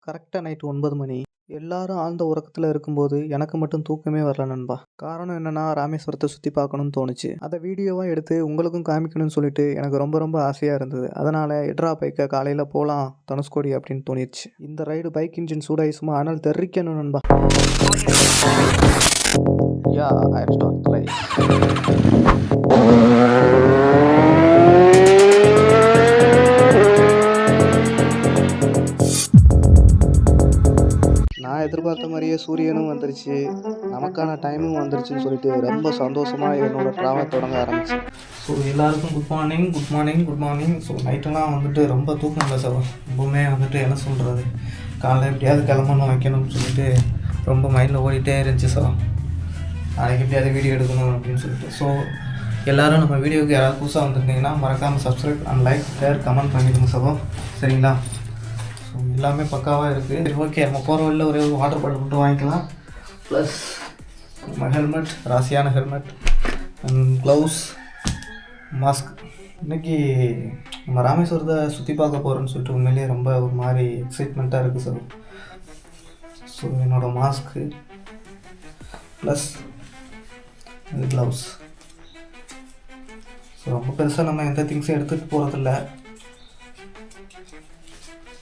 கரெக்டாக நைட்டு 9 மணி. எல்லாரும் ஆழ்ந்த உறக்கத்தில் இருக்கும்போது எனக்கு மட்டும் தூக்கமே வரல நண்பா. காரணம் என்னன்னா, ராமேஸ்வரத்தை சுற்றி பார்க்கணும்னு தோணுச்சு. அதை வீடியோவாக எடுத்து உங்களுக்கும் காமிக்கணும்னு சொல்லிட்டு எனக்கு ரொம்ப ரொம்ப ஆசையாக இருந்தது. அதனால் எட்ரா பைக்கை காலையில் போகலாம் தனுஷ்கோடி அப்படின்னு தோணிடுச்சு. இந்த ரைடு பைக் இன்ஜின் சூடாகி சும்மா அனல் தெறிக்கணும் நண்பா. யா ஐ எம் ஸ்டார்ட் ரைட். நான் எதிர்பார்த்த மாதிரியே சூரியனும் வந்துருச்சு, நமக்கான டைமும் வந்துருச்சுன்னு சொல்லிட்டு ரொம்ப சந்தோஷமாக என்னோடய ட்ராவல் தொடங்க ஆரம்பித்தேன். ஸோ எல்லாருக்கும் குட் மார்னிங். ஸோ நைட்டெல்லாம் வந்துட்டு ரொம்ப தூக்கம் இல்லை சார். ரொம்பவுமே வந்துட்டு என்ன சொல்கிறது, காலைல எப்படியாவது கிளம்பணும் வைக்கணும்னு சொல்லிட்டு ரொம்ப மைண்டில் ஓடிட்டே இருந்துச்சு சார். நாளைக்கு எப்படியாவது வீடியோ எடுக்கணும் அப்படின்னு சொல்லிட்டு. ஸோ எல்லோரும் நம்ம வீடியோவுக்கு யாராவது புதுசாக வந்துருந்தீங்கன்னா மறக்காமல் subscribe and like share comment பண்ணிடுங்க சார். சரிங்களா? ஸோ எல்லாமே பக்காவாக இருக்குது. சரி, ஓகே, நம்ம போகிற வழியில் ஒரே ஒரு வாட்டர் பாட்டில் மட்டும் வாங்கிக்கலாம். ப்ளஸ் நம்ம ஹெல்மெட், ராசியான ஹெல்மெட் அண்ட் க்ளவுஸ், மாஸ்க். இன்றைக்கி நம்ம ராமேஸ்வரத்தை சுற்றி பார்க்க போகிறோன்னு சொல்லிட்டு உண்மையிலேயே ரொம்ப ஒரு மாதிரி எக்ஸைட்மெண்ட்டாக இருக்குது சார். ஸோ என்னோடய மாஸ்க்கு ப்ளஸ் இது க்ளவுஸ். ஸோ ரொம்ப பெருசாக நம்ம எந்த திங்ஸும் எடுத்துகிட்டு போகிறதில்ல.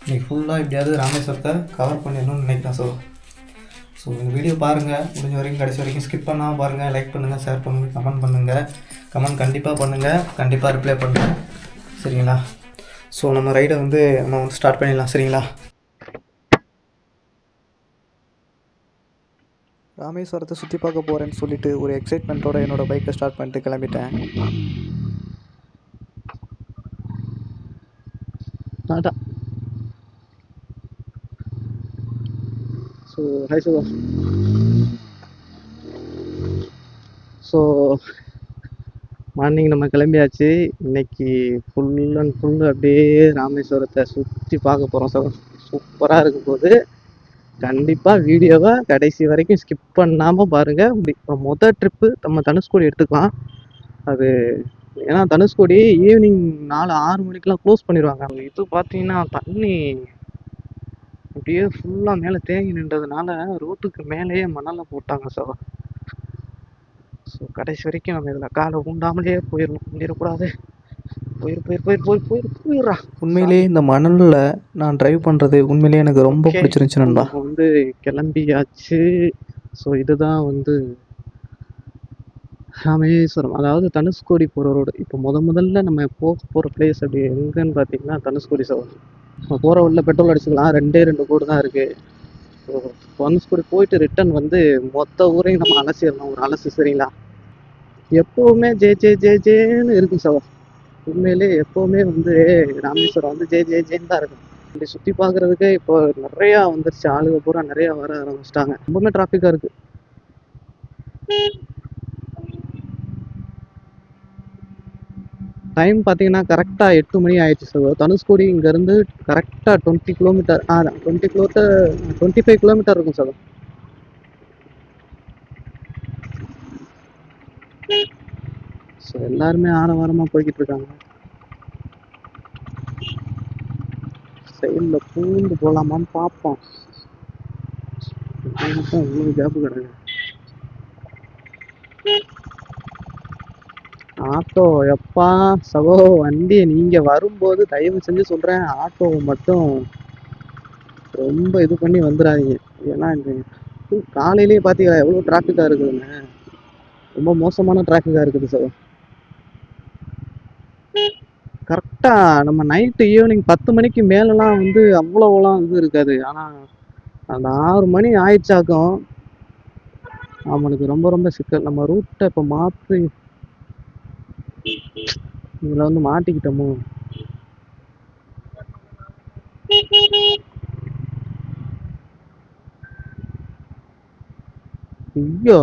இன்றைக்கி ஃபுல்லாக எப்படியாவது ராமேஸ்வரத்தை கவர் பண்ணிடணும்னு நினைக்கிறேன் சார். ஸோ இந்த வீடியோ பாருங்கள், முடிஞ்ச வரைக்கும் கடைசி வரைக்கும் ஸ்கிப் பண்ணாமல் பாருங்கள். லைக் பண்ணுங்கள், ஷேர் பண்ணுங்கள், கமெண்ட் பண்ணுங்கள். கமெண்ட் கண்டிப்பாக பண்ணுங்கள், கண்டிப்பாக ரிப்ளை பண்ணுங்கள். சரிங்களா? ஸோ நம்ம ரைடை நம்ம ஸ்டார்ட் பண்ணிடலாம். சரிங்களா? ராமேஸ்வரத்தை சுற்றி பார்க்க போகிறேன்னு சொல்லிட்டு ஒரு எக்ஸைட்மெண்ட்டோட என்னோடய பைக்கை ஸ்டார்ட் பண்ணிட்டு கிளம்பிட்டேன். So high Sudha. So morning நம்ம கிளம்பியாச்சு. இன்னைக்கு ஃபுல் அண்ட் ஃபுல் அப்படியே ராமேஸ்வரத்தை சுற்றி பார்க்க போகிறோம் சார். சூப்பராக இருக்கும் போது கண்டிப்பாக வீடியோவை கடைசி வரைக்கும் ஸ்கிப் பண்ணாமல் பாருங்கள். இப்போ மொதல் ட்ரிப்பு நம்ம தனுஷ்கோடி எடுத்துக்கலாம். அது ஏன்னா தனுஷ்கோடி ஈவினிங் 4-6 மணிக்கெலாம் க்ளோஸ் பண்ணிடுவாங்க. இது பார்த்தீங்கன்னா தண்ணி அப்படியே ஃபுல்லாக மேலே தேங்கி நின்றதுனால ரோட்டுக்கு மேலேயே மணலை போட்டாங்க சார். ஸோ கடைசி வரைக்கும் நம்ம இதில் காலை ஊண்டாமலே போயிடணும், முடியக்கூடாது. போயிடுறா. உண்மையிலேயே இந்த மணலில் நான் டிரைவ் பண்ணுறது உண்மையிலேயே எனக்கு ரொம்ப பிடிச்சிருந்துச்சு நண்பா. கிளம்பியாச்சு. ஸோ இதுதான் ராமேஸ்வரம், அதாவது தனுஷ்கோடி போகிற ரோடு. இப்போ முதல்ல நம்ம போகிற பிளேஸ் அப்படி எங்கன்னு பார்த்தீங்கன்னா தனுஷ்கோடி சார். நம்ம போகிற வழியில் பெட்ரோல் அடிச்சுக்கலாம். 2 கோடு தான் இருக்குது. ஸோ தனுஷ்கோடி போயிட்டு ரிட்டன் மொத்த ஊரையும் நம்ம அலசிடலாம், ஒரு அலசு. சரிங்களா? எப்போவுமே ஜேன்னு இருக்கும் சார். உண்மையிலே எப்போவுமே ராமேஸ்வரம் ஜேன்னு தான் இருக்கும். இப்படி சுற்றி பார்க்குறதுக்கு இப்போ நிறையா வந்துருச்சு, ஆளுங்க பூரா நிறையா வர ஆரம்பிச்சிட்டாங்க. ரொம்பவுமே டிராஃபிக்காக இருக்குது. டைம் பார்த்தீங்கன்னா கரெக்டாக 8 மணி ஆயிடுச்சு சார். தனுஷ்கோடி இங்கேருந்து கரெக்டாக 20 கிலோமீட்டர் 25 கிலோமீட்டர் இருக்கும் சார். ஸோ எல்லாருமே ஆரவாரமாக போய்கிட்டு இருக்காங்க. சைடில் பூந்து போகலாமான்னு பார்ப்போம். இவ்வளோ கேப்பு கிடையாது. ஆட்டோ எப்பா சகோ வண்டி நீங்கள் வரும்போது தயவு செஞ்சு சொல்கிறேன், ஆட்டோவை மட்டும் ரொம்ப இது பண்ணி வந்துடாதீங்க. ஏன்னா இந்த காலையிலேயே பார்த்தீங்களா எவ்வளோ டிராஃபிக்காக இருக்குதுன்னு. ரொம்ப மோசமான டிராஃபிக்காக இருக்குது சார். கரெக்டாக நம்ம நைட்டு ஈவினிங் 10 மணிக்கு மேலெலாம் அவ்வளோலாம் இருக்காது. ஆனால் அந்த 6 மணி ஆயிடுச்சாக்கும் அவனுக்கு ரொம்ப ரொம்ப சிக்கல். நம்ம ரூட்டை இப்போ மாற்றி இதில் மாட்டிக்கிட்டோமோ. ஐயோ,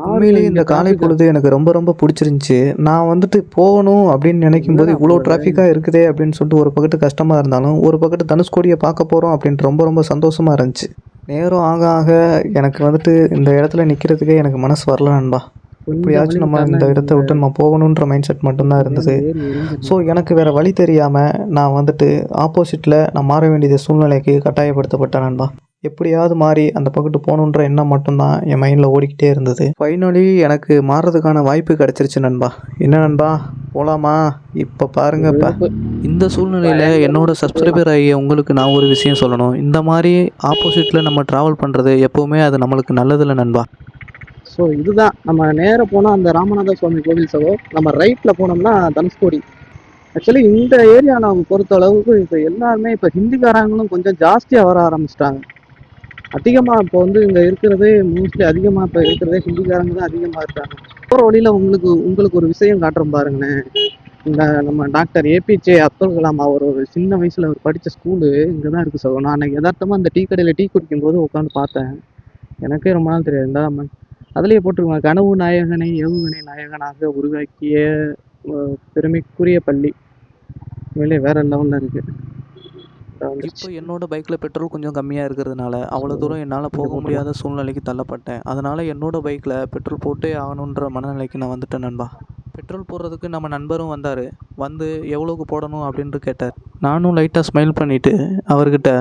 உண்மையிலேயே இந்த காலை பொழுது எனக்கு ரொம்ப ரொம்ப பிடிச்சிருந்துச்சி. நான் போகணும் அப்படின்னு நினைக்கும் போது இவ்வளோ டிராஃபிக்காக இருக்குதே அப்படின்னு சொல்லிட்டு ஒரு பக்கத்து கஷ்டமாக இருந்தாலும் ஒரு பக்கத்து தனுஷ்கோடியை பார்க்க போகிறோம் அப்படின்ட்டு ரொம்ப ரொம்ப சந்தோஷமாக இருந்துச்சு. நேரம் ஆக ஆக எனக்கு இந்த இடத்துல நிற்கிறதுக்கே எனக்கு மனசு வரல நண்பா. எப்படியாச்சும் நம்ம இந்த இடத்த விட்டு நம்ம போகணுன்ற மைண்ட் செட் மட்டும்தான் இருந்தது. ஸோ எனக்கு வேறு வழி தெரியாமல் நான் வந்துட்டு ஆப்போசிட்டில் நான் மாற வேண்டிய சூழ்நிலைக்கு கட்டாயப்படுத்தப்பட்டேன் நண்பா. எப்படியாவது மாறி அந்த பக்கத்து போகணுன்ற எண்ணம் மட்டும்தான் என் மைண்டில் ஓடிக்கிட்டே இருந்தது. ஃபைனலி எனக்கு மாறுறதுக்கான வாய்ப்பு கிடச்சிருச்சு நண்பா. என்ன நண்பா, போகலாமா? இப்போ பாருங்க, இப்போ இந்த சூழ்நிலையில் என்னோட சப்ஸ்கிரைபர் ஆகிய உங்களுக்கு நான் ஒரு விஷயம் சொல்லணும். இந்த மாதிரி ஆப்போசிட்டில் நம்ம ட்ராவல் பண்ணுறது எப்போவுமே அது நம்மளுக்கு நல்லதில்லை நண்பா. ஸோ இதுதான் நம்ம நேராக போனால் அந்த ராமநாத சுவாமி கோவில் சகோ, நம்ம ரைட்டில் போனோம்னா தனுஷ்கோடி. ஆக்சுவலி இந்த ஏரியா நம்ம பொறுத்த அளவுக்கு இப்போ எல்லாருமே இப்போ ஹிந்திக்காரங்களும் கொஞ்சம் ஜாஸ்தியாக வர ஆரம்பிச்சிட்டாங்க. அதிகமாக இப்போ வந்து இங்கே இருக்கிறதே மோஸ்ட்லி அதிகமாக இப்போ இருக்கிறதே ஹிந்திக்காரங்க தான் அதிகமாக இருக்காங்க. போகிற வழியில் உங்களுக்கு ஒரு விஷயம் காட்டுறோம் பாருங்களேன். இந்த நம்ம டாக்டர் ஏபிஜே அப்துல் கலாம் அவர் ஒரு சின்ன வயசில் அவர் படித்த ஸ்கூலு இங்கே தான் இருக்குது சார். நான் அன்றைக்கி யதார்த்தமாக அந்த டீ கடையில் டீ குடிக்கும்போது உட்காந்து பார்த்தேன். எனக்கே ரொம்ப நாள் தெரியாது. இந்த அதுலேயே போட்டிருக்காங்க, கனவு நாயகனை ஏவுகணை நாயகனாக உருவாக்கிய பெருமைக்குரிய பள்ளி. உண்மையிலே வேற லெவலில் இருக்குது. இப்போ என்னோட பைக்கில் பெட்ரோல் கொஞ்சம் கம்மியாக இருக்கிறதுனால அவ்வளோ தூரம் என்னால் போக முடியாத சூழ்நிலைக்கு தள்ளப்பட்டேன். அதனால் என்னோட பைக்கில் பெட்ரோல் போட்டே ஆகணுன்ற மனநிலைக்கு நான் வந்துட்டேன் நண்பா. பெட்ரோல் போடுறதுக்கு நம்ம நண்பரும் வந்தார். வந்து எவ்வளோக்கு போடணும் அப்படின்ட்டு கேட்டார். நானும் லைட்டாக ஸ்மைல் பண்ணிவிட்டு அவர்கிட்ட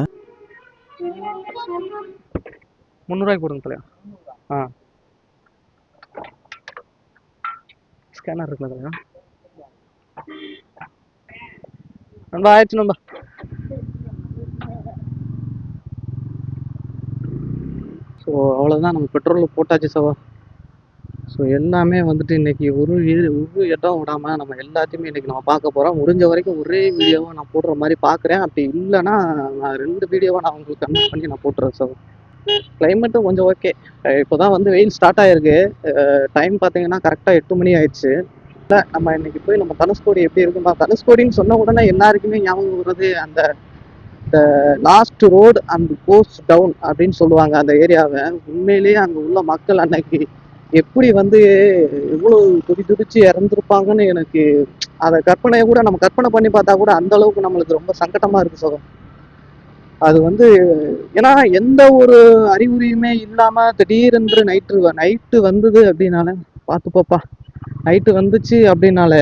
300 கொடுங்க தலையா. ஸ்கேனர் இருக்குல்ல தலையா? நண்பா ஆயிடுச்சு நண்பா. ஸோ அவ்வளோதான், நம்ம பெட்ரோல் போட்டாச்சு சவா. ஸோ எல்லாமே வந்துட்டு இன்றைக்கி ஒரு இடம் விடாமல் நம்ம எல்லாத்தையுமே இன்றைக்கி நம்ம பார்க்க போகிறோம். முடிஞ்ச வரைக்கும் ஒரே வீடியோவை நான் போடுற மாதிரி பார்க்குறேன். அப்படி இல்லைன்னா நான் 2 வீடியோவை நான் உங்களுக்கு கன்வெர்ட் பண்ணி நான் போட்டுறேன் சார். கிளைமேட்டும் கொஞ்சம் ஓகே. இப்போ தான் வந்து வெயில் ஸ்டார்ட் ஆகிருக்கு. டைம் பார்த்தீங்கன்னா கரெக்டாக 8 மணி ஆயிடுச்சு. இல்லை, நம்ம இன்றைக்கி போய் நம்ம தனுஷ்கோடி எப்படி இருக்குமா, தனுஷ்கோடின்னு சொன்ன உடனே எல்லாருக்குமே ஞாபகம் வருது அந்த last road and goes down அப்படின்னு சொல்லுவாங்க அந்த ஏரியாவை. உண்மையிலேயே அங்கே உள்ள மக்கள் அன்னைக்கு எப்படி வந்து எவ்வளோ துடிச்சு இறந்துருப்பாங்கன்னு எனக்கு அதை கற்பனையை கூட நம்ம கற்பனை பண்ணி பார்த்தா கூட அந்த அளவுக்கு நம்மளுக்கு ரொம்ப சங்கடமா இருக்கு சகோ. அது வந்து ஏன்னா எந்த ஒரு அறிகுறியுமே இல்லாம திடீரென்று நைட்டு வந்தது அப்படின்னால பார்த்துப்போப்பா. நைட்டு வந்துச்சு அப்படின்னால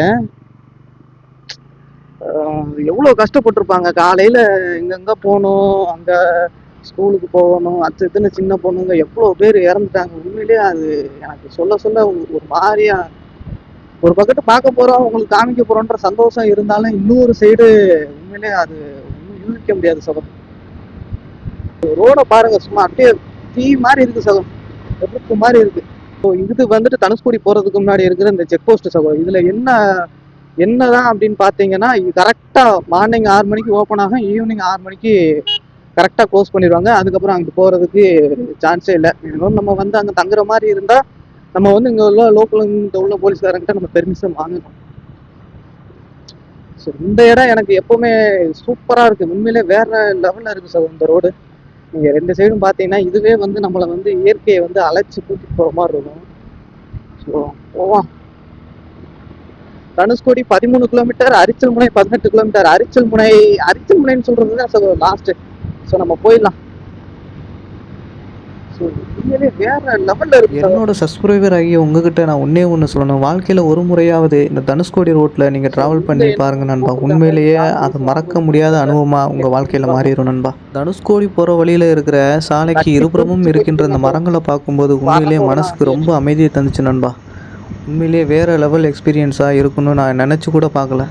எவ்வளோ கஷ்டப்பட்டிருப்பாங்க. காலையில் எங்கெங்கே போகணும், அங்கே ஸ்கூலுக்கு போகணும், இதுன்னு சின்ன பொண்ணுங்க எவ்வளோ பேர் இறந்துட்டாங்க. உண்மையிலேயே அது எனக்கு சொல்ல ஒரு மாதிரியா, ஒரு பக்கத்து பார்க்க போகிறோம், உங்களுக்கு காமிக்க போகிறோன்ற சந்தோஷம் இருந்தாலும் இன்னொரு சைடு உண்மையிலேயே அது ஒன்றும் யூகிக்க முடியாது சகோ. ரோடை பாருங்க, சும்மா அப்படியே தீ மாதிரி இருக்குது சகோ, நெருப்பு மாதிரி இருக்குது. ஸோ இது வந்துட்டு தனுஷ்கோடி போகிறதுக்கு முன்னாடி இருக்கிற இந்த செக் போஸ்ட் சகோ. இதில் என்னதான் அப்படின்னு பார்த்தீங்கன்னா, கரெக்டாக மார்னிங் 6 மணிக்கு ஓப்பன் ஆகும், ஈவினிங் 6 மணிக்கு கரெக்டாக க்ளோஸ் பண்ணிடுவாங்க. அதுக்கப்புறம் அங்கே போகிறதுக்கு சான்ஸே இல்லை. இன்னொன்று நம்ம வந்து அங்கே தங்குற மாதிரி இருந்தால் நம்ம வந்து இங்கே உள்ள இங்கே உள்ள போலீஸ்காரங்கிட்ட நம்ம பெர்மிஷன் வாங்கணும். ஸோ இந்த இடம் எனக்கு எப்போவுமே சூப்பராக இருக்குது. உண்மையிலே வேற லெவலில் இருக்குது சார் இந்த ரோடு. நீங்கள் 2 சைடும் பார்த்தீங்கன்னா இதுவே வந்து நம்மளை வந்து இயற்கையை வந்து அழைச்சி கூட்டிகிட்டு போகிற மாதிரி இருக்கும். ஸோ போவோம். Dhanushkodi 13 kilometre, Arichalmunai 18 kilometre. அரிச்சல்முனைன்னு சொல்றது தான் சார் லாஸ்ட். ஸோ நம்ம போயிடலாம். என்னோட சப்ஸ்கிரைபர் ஆகிய உங்ககிட்ட நான் ஒன்று சொல்லணும். வாழ்க்கையில் ஒரு முறையாவது இந்த தனுஷ்கோடி ரோட்டில் நீங்கள் ட்ராவல் பண்ணி பாருங்கள் நண்பா. உண்மையிலேயே அது மறக்க முடியாத அனுபவமாக உங்கள் வாழ்க்கையில் மாறிடும் நண்பா. தனுஷ்கோடி போகிற வழியில் இருக்கிற சாலைக்கு இருபுறமும் இருக்கின்ற இந்த மரங்களை பார்க்கும்போது உண்மையிலேயே மனசுக்கு ரொம்ப அமைதியை தந்துச்சு நண்பா. உண்மையிலேயே வேறு லெவல் எக்ஸ்பீரியன்ஸாக இருக்குன்னு நான் நினச்சி கூட பார்க்கல.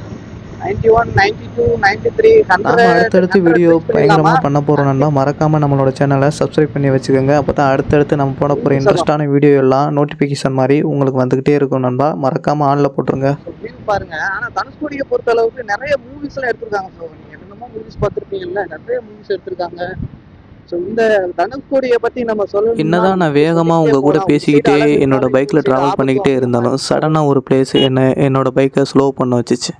91, 92, 93, 100 நாம அடுத்தடுத்து வீடியோ பயங்கரமாக பண்ண போகிறோம் நண்பா. மறக்காமல் நம்மளோட சேனலை சப்ஸ்கிரைப் பண்ணி வச்சுக்கோங்க. அப்போ தான் அடுத்தடுத்து நம்ம போட போகிற இன்ட்ரெஸ்டான வீடியோ எல்லாம் நோட்டிஃபிகேஷன் மாதிரி உங்களுக்கு வந்துக்கிட்டே இருக்கும் நண்பா. மறக்காமல் ஆனில் போட்டுருங்க. பாருங்க. ஆனால் தனுஷ்கோடியை பொறுத்த அளவுக்கு நிறைய மூவிஸ்லாம் எடுத்திருக்காங்க. ஸோ நீங்கள் என்னமோ மூவிஸ் பார்த்துருப்பீங்கல்ல, நிறைய மூவிஸ் எடுத்திருக்காங்க. ஸோ இந்த தனுஷ்கோடியை பற்றி நம்ம சொல்லணும். என்னதான் நான் வேகமாக உங்கள் கூட பேசிக்கிட்டே என்னோட பைக்கில் ட்ராவல் பண்ணிக்கிட்டே இருந்தாலும் சடனாக ஒரு பிளேஸ் என்னோட பைக்கை ஸ்லோ பண்ண வச்சிச்சு.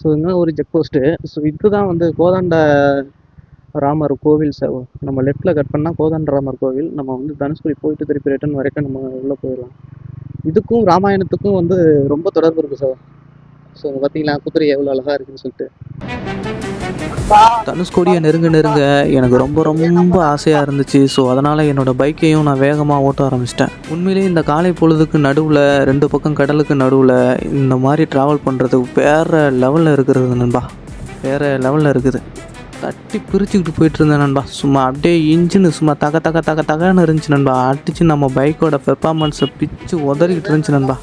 ஸோ இன்னும் ஒரு செக் போஸ்ட்டு. ஸோ இதுதான் வந்து கோதண்ட ராமர் கோவில். நம்ம லெஃப்டில் கட் பண்ணால் கோதண்ட ராமர் கோவில். நம்ம வந்து தனுஷ்கோடி போயிட்டு திருப்பி ரிட்டன் வரைக்கும் நம்ம உள்ளே போயிடலாம். இதுக்கும் ராமாயணத்துக்கும் வந்து ரொம்ப தொடர்பு இருக்குது சார். ஸோ பார்த்தீங்களா குதிரை எவ்வளோ அழகாக இருக்குதுன்னு சொல்லிட்டு. தனுஷ்கோடியை நெருங்க எனக்கு ரொம்ப ஆசையாக இருந்துச்சு. ஸோ அதனால் என்னோடய பைக்கையும் நான் வேகமாக ஓட்ட ஆரம்பிச்சிட்டேன். உண்மையிலேயே இந்த காலை பொழுதுக்கு நடுவில் 2 பக்கம் கடலுக்கு நடுவில் இந்த மாதிரி ட்ராவல் பண்ணுறது வேறு லெவலில் இருக்கிறது நண்பா. வேறு லெவலில் இருக்குது. தட்டி பிரிச்சுக்கிட்டு போயிட்டு இருந்தேன் நண்பா. சும்மா அப்படியே இன்ஜின்னு சும்மா தகன்னு இருந்துச்சு நண்பா. அடிச்சு நம்ம பைக்கோட பெர்ஃபார்மன்ஸை பிச்சு உதறிக்கிட்டு இருந்துச்சு நண்பா.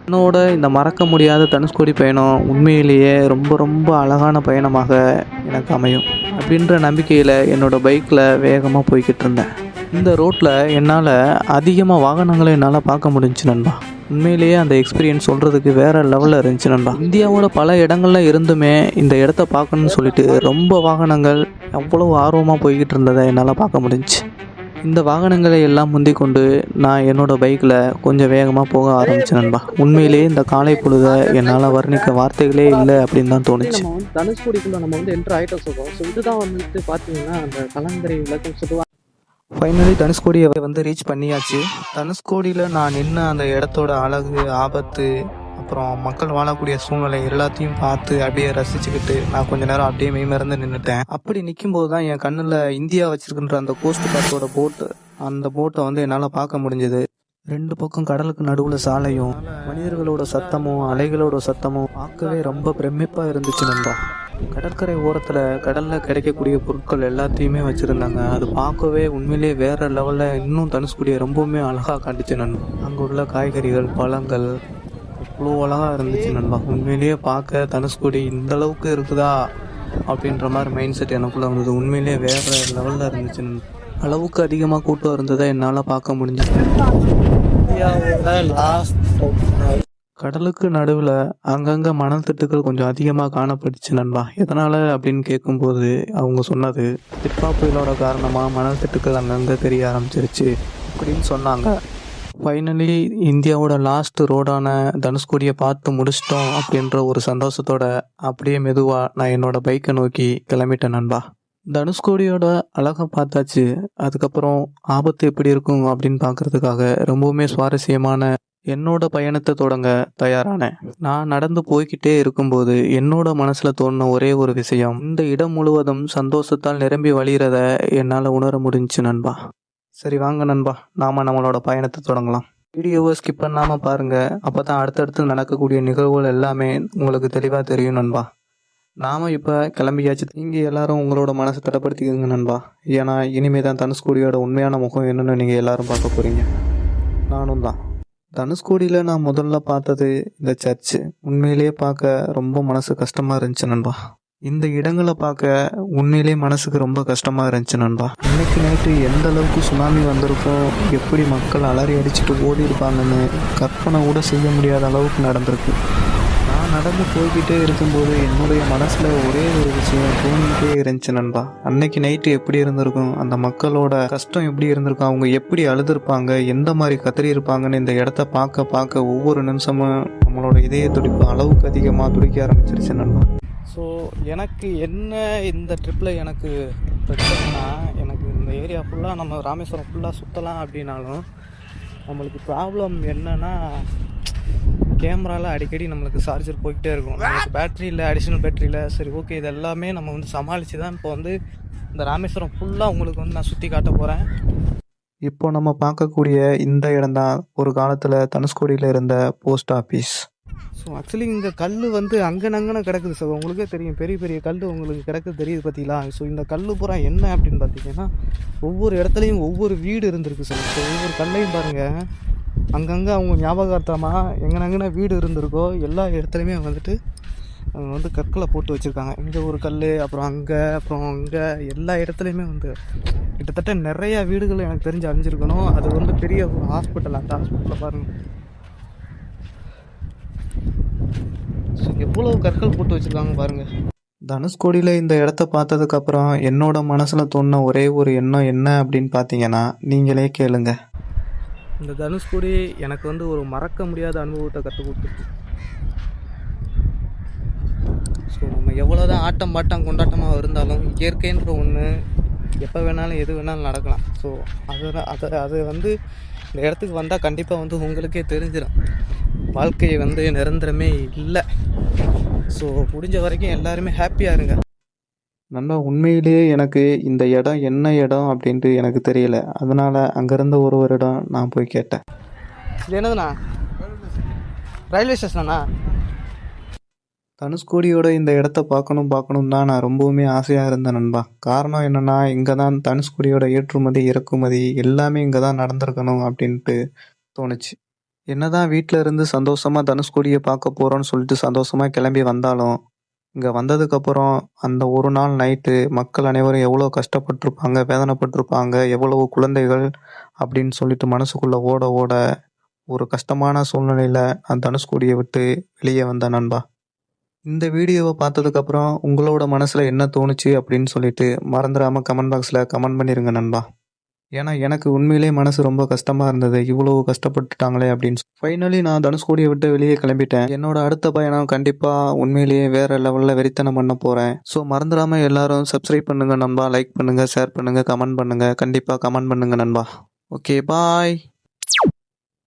என்னோட இந்த மறக்க முடியாத தனுஷ்கோடி பயணம் உண்மையிலேயே ரொம்ப அழகான பயணமாக எனக்கு அமையும் அப்படின்ற நம்பிக்கையில் என்னோடய பைக்கில் வேகமாக போய்கிட்டு இருந்தேன். இந்த ரோட்டில் என்னால் அதிகமாக வாகனங்களை என்னால் பார்க்க முடிஞ்சுச்சு நண்பா. உண்மையிலேயே அந்த எக்ஸ்பீரியன்ஸ் சொல்கிறதுக்கு வேறு லெவலில் இருந்துச்சு நண்பா. இந்தியாவோட பல இடங்கள்ல இருந்துமே இந்த இடத்த பார்க்கணுன்னு சொல்லிட்டு ரொம்ப வாகனங்கள் அவ்வளோ ஆர்வமாக போய்கிட்டு இருந்ததை என்னால் பார்க்க முடிஞ்சுச்சு. இந்த வாகனங்களை எல்லாம் முந்தி கொண்டு நான் என்னோடய பைக்கில் கொஞ்சம் வேகமாக போக ஆரம்பித்தேன் நண்பா. உண்மையிலேயே இந்த காலை பொழுதை என்னால் வர்ணிக்க வார்த்தைகளே இல்லை அப்படின்னு தான் தோணுச்சு. நம்ம தனுஷ்கோடிக்குள்ளே நம்ம என்ட்ரு ஆகிட்டோம் சொல்லுவோம். ஸோ இதுதான் பார்த்தீங்கன்னா அந்த கலங்கரை விளக்கம் சொல்லுவாங்க. ஃபைனலி தனுஷ்கோடியை ரீச் பண்ணியாச்சு. தனுஷ்கோடியில் நான் நின்று அந்த இடத்தோட அழகு, ஆபத்து, அப்புறம் மக்கள் வாழக்கூடிய சூழ்நிலை எல்லாத்தையும் பார்த்து அப்படியே ரசிச்சுக்கிட்டு நான் கொஞ்ச நேரம் அப்படியே மெய்மறந்து நின்றுட்டேன். அப்படி நிற்கும்போது தான் என் கண்ணில் இந்தியா வச்சிருக்கின்ற அந்த கோஸ்ட் கார்டோட போட்டு, அந்த போட்டை என்னால் பார்க்க முடிஞ்சது. 2 பக்கம் கடலுக்கு நடுவில் சாலையும் மனிதர்களோட சத்தமும் அலைகளோட சத்தமும் பார்க்கவே ரொம்ப பிரமிப்பாக இருந்துச்சு நண்பா. கடற்கரை ஓரத்தில் கடலில் கிடைக்கக்கூடிய பொருட்கள் எல்லாத்தையுமே வச்சுருந்தாங்க. அது பார்க்கவே உண்மையிலேயே வேறு லெவலில் இன்னும் தனுஷ்கோடியை ரொம்பவுமே அழகாக காட்டுச்சு நண்பா. அங்கே உள்ள காய்கறிகள், பழங்கள் அவ்வளோ அழகாக இருந்துச்சு நண்பா. உண்மையிலேயே பார்க்க தனுஷ்கோடி இந்த அளவுக்கு இருக்குதா அப்படின்ற மாதிரி மைண்ட் செட் எனக்குள்ளே வந்தது. உண்மையிலேயே வேறு லெவலில் இருந்துச்சு நண்பா. அளவுக்கு அதிகமாக கூட்டம் இருந்ததை என்னால் பார்க்க முடிஞ்சது. கடலுக்கு நடுவில் அங்கங்கே மணல் திட்டுகள் கொஞ்சம் அதிகமாக காணப்பட்டுச்சு நண்பா. எதனால் அப்படின்னு கேட்கும்போது அவங்க சொன்னது, திட்பா புயலோட காரணமாக மணல் திட்டுக்கள் அங்கங்கே தெரிய ஆரம்பிச்சிருச்சு அப்படின்னு சொன்னாங்க. ஃபைனலி இந்தியாவோட லாஸ்ட் ரோடான தனுஷ்கோடியை பார்த்து முடிச்சிட்டோம் அப்படின்ற ஒரு சந்தோஷத்தோட அப்படியே மெதுவாக நான் என்னோடய பைக்கை நோக்கி கிளம்பிட்டேன் நண்பா. தனுஷ்கோடியோட அழகை பார்த்தாச்சு. அதுக்கப்புறம் ஆபத்து எப்படி இருக்கும் அப்படின்னு பார்க்குறதுக்காக ரொம்பவுமே சுவாரஸ்யமான என்னோட பயணத்தை தொடங்க தயாரானேன். நான் நடந்து போய்கிட்டே இருக்கும்போது என்னோட மனசில் தோணுன ஒரே ஒரு விஷயம், இந்த இடம் முழுவதும் சந்தோஷத்தால் நிரம்பி வழிகிறத என்னால் உணர முடிஞ்சுச்சு நண்பா. சரி வாங்க நண்பா, நாம் நம்மளோட பயணத்தை தொடங்கலாம். வீடியோவை ஸ்கிப் பண்ணாமல் பாருங்கள். அப்போ தான் அடுத்தடுத்து நடக்கக்கூடிய நிகழ்வுகள் எல்லாமே உங்களுக்கு தெளிவாக தெரியும் நண்பா. நாம் இப்போ கிளம்பியாச்சு. இங்கே எல்லாரும் உங்களோட மனசை தடப்படுத்திக்கோங்க நண்பா. ஏன்னா இனிமேல் தான் தனுஷ்கோடியோட உண்மையான முகம் என்னென்னு நீங்கள் எல்லாரும் பார்க்க போகிறீங்க. நானும் தான். தனுஷ்கோடியில் நான் முதல்ல பார்த்தது இந்த சர்ச்சு. உண்மையிலேயே பார்க்க ரொம்ப மனசு கஷ்டமாக இருந்துச்சு நண்பா. இந்த இடங்களை பார்க்க உண்மையிலே மனசுக்கு ரொம்ப கஷ்டமாக இருந்துச்சு நண்பா. இன்னைக்கு நைட்டு எந்த அளவுக்கு சுனாமி வந்திருக்கோம், எப்படி மக்கள் அலறி அடிச்சுட்டு ஓடி இருப்பாங்கன்னு கற்பனை கூட செய்ய முடியாத அளவுக்கு நடந்திருக்கு. நான் நடந்து போய்கிட்டே இருக்கும்போது என்னுடைய மனசில் ஒரே ஒரு விஷயம் தோணிக்கிட்டே இருந்துச்சு நண்பா. அன்னைக்கு நைட்டு எப்படி இருந்திருக்கும், அந்த மக்களோட கஷ்டம் எப்படி இருந்திருக்கும், அவங்க எப்படி அழுதுருப்பாங்க, எந்த மாதிரி கதறி இருப்பாங்கன்னு இந்த இடத்த பார்க்க ஒவ்வொரு நிமிஷமும் நம்மளோட இதய துடிப்பு அளவுக்கு அதிகமாக துடிக்க ஆரம்பிச்சிருச்சு நண்பா. ஸோ எனக்கு என்ன இந்த ட்ரிப்பில் எனக்கு பிரச்சனைனா, எனக்கு இந்த ஏரியா ஃபுல்லாக நம்ம ராமேஸ்வரம் ஃபுல்லாக சுற்றலாம் அப்படின்னாலும் நம்மளுக்கு ப்ராப்ளம் என்னென்னா, கேமராவில் அடிக்கடி நம்மளுக்கு சார்ஜர் போய்கிட்டே இருக்கும். நம்மளுக்கு பேட்ரி இல்லை, அடிஷ்னல் பேட்ரி இல்லை. சரி ஓகே, இது எல்லாமே நம்ம சமாளித்து தான் இப்போ இந்த ராமேஸ்வரம் ஃபுல்லாக உங்களுக்கு நான் சுற்றி காட்ட போகிறேன். இப்போ நம்ம பார்க்கக்கூடிய இந்த இடம் தான் ஒரு காலத்தில் தனுஷ்கோடியில் இருந்த போஸ்ட் ஆஃபீஸ். ஸோ ஆக்சுவலி இங்கே கல் அங்கனங்கன கிடக்குது சார். உங்களுக்கே தெரியும், பெரிய பெரிய கல் உங்களுக்கு கிடக்குது தெரியுது பார்த்தீங்களா. ஸோ இந்த கல் பூரா என்ன அப்படின்னு பார்த்தீங்கன்னா, ஒவ்வொரு இடத்துலையும் ஒவ்வொரு வீடு இருந்திருக்கு சார். ஸோ ஒவ்வொரு கல்லையும் பாருங்கள், அங்கங்கே அவங்க ஞாபகார்த்தமாக எங்கனங்கன்னா வீடு இருந்திருக்கோ எல்லா இடத்துலையுமே அவங்க கற்களை போட்டு வச்சுருக்காங்க. இங்கே ஒரு கல், அப்புறம் அங்கே, அப்புறம் அங்கே, எல்லா இடத்துலையுமே கிட்டத்தட்ட நிறையா வீடுகள் எனக்கு தெரிஞ்சு அழிஞ்சிருக்கணும். அது பெரிய ஒரு ஹாஸ்பிட்டல். அந்த ஹாஸ்பிட்டலில் பாருங்கள் எவ்வளோ கற்கள் போட்டு வச்சுருக்காங்க பாருங்கள். தனுஷ்கோடியில் இந்த இடத்த பார்த்ததுக்கப்புறம் என்னோட மனசில் தோணுன ஒரே ஒரு எண்ணம் என்ன அப்படின்னு பார்த்தீங்கன்னா, நீங்களே கேளுங்க. இந்த தனுஷ்கோடி எனக்கு ஒரு மறக்க முடியாத அனுபவத்தை கற்றுக் கொடுத்துருக்கு. ஸோ நம்ம எவ்வளோ தான் ஆட்டம் பாட்டம் கொண்டாட்டமாக இருந்தாலும் இயற்கைன்ற ஒன்று எப்போ வேணாலும் எது வேணாலும் நடக்கலாம். ஸோ அது இந்த இடத்துக்கு வந்தால் கண்டிப்பாக உங்களுக்கே தெரிஞ்சிடும். வாழ்க்கை வந்து நிரந்தரமே இல்லை. ஸோ முடிஞ்ச வரைக்கும் எல்லாருமே ஹாப்பியாக இருங்க. நண்பா, உண்மையிலேயே எனக்கு இந்த இடம் என்ன இடம் அப்படின்ட்டு எனக்கு தெரியல. அதனால் அங்கேருந்த ஒருவரிடம் நான் போய் கேட்டேன். இது என்னதுண்ணா? ரயில்வே ஸ்டேஷனா? தனுஷ்கோடியோட இந்த இடத்த பார்க்கணும் தான் நான் ரொம்பவுமே ஆசையாக இருந்தேன் நண்பா. காரணம் என்னென்னா, இங்கே தான் தனுஷ்கோடியோட ஏற்றுமதி இறக்குமதி எல்லாமே இங்கே தான் நடந்திருக்கணும் அப்படின்ட்டு தோணுச்சு. என்னதான் வீட்டில் இருந்து சந்தோஷமாக தனுஷ்கோடியை பார்க்க போகிறோன்னு சொல்லிட்டு சந்தோஷமாக கிளம்பி வந்தாலும், இங்கே வந்ததுக்கப்புறம் அந்த ஒரு நாள் நைட்டு மக்கள் அனைவரும் எவ்வளோ கஷ்டப்பட்டிருப்பாங்க, வேதனைப்பட்டிருப்பாங்க, எவ்வளவு குழந்தைகள் அப்படின்னு சொல்லிட்டு மனசுக்குள்ளே ஓட ஓட ஒரு கஷ்டமான சூழ்நிலையில் நான் தனுஷ்கோடியை விட்டு வெளியே வந்தேன் நண்பா. இந்த வீடியோவை பார்த்ததுக்கப்புறம் உங்களோட மனசில் என்ன தோணுச்சு அப்படின்னு சொல்லிட்டு மறந்துடாமல் கமெண்ட் பாக்ஸில் கமெண்ட் பண்ணிடுங்க நண்பா. ஏன்னா எனக்கு உண்மையிலே மனசு ரொம்ப கஷ்டமாக இருந்தது, இவ்வளோ கஷ்டப்பட்டுட்டாங்களே அப்படின்னு. ஃபைனலி நான் தனுஷ்கோடியை விட்டு வெளியே கிளம்பிட்டேன். என்னோட அடுத்த பயணம் கண்டிப்பாக உண்மையிலேயே வேறு லெவலில் வெறித்தனம் பண்ண போகிறேன். ஸோ மறந்துடாமல் எல்லாரும் சப்ஸ்கிரைப் பண்ணுங்கள் நண்பா, லைக் பண்ணுங்கள், ஷேர் பண்ணுங்கள், கமெண்ட் பண்ணுங்கள். கண்டிப்பாக கமெண்ட் பண்ணுங்கள் நண்பா. ஓகே, பாய்.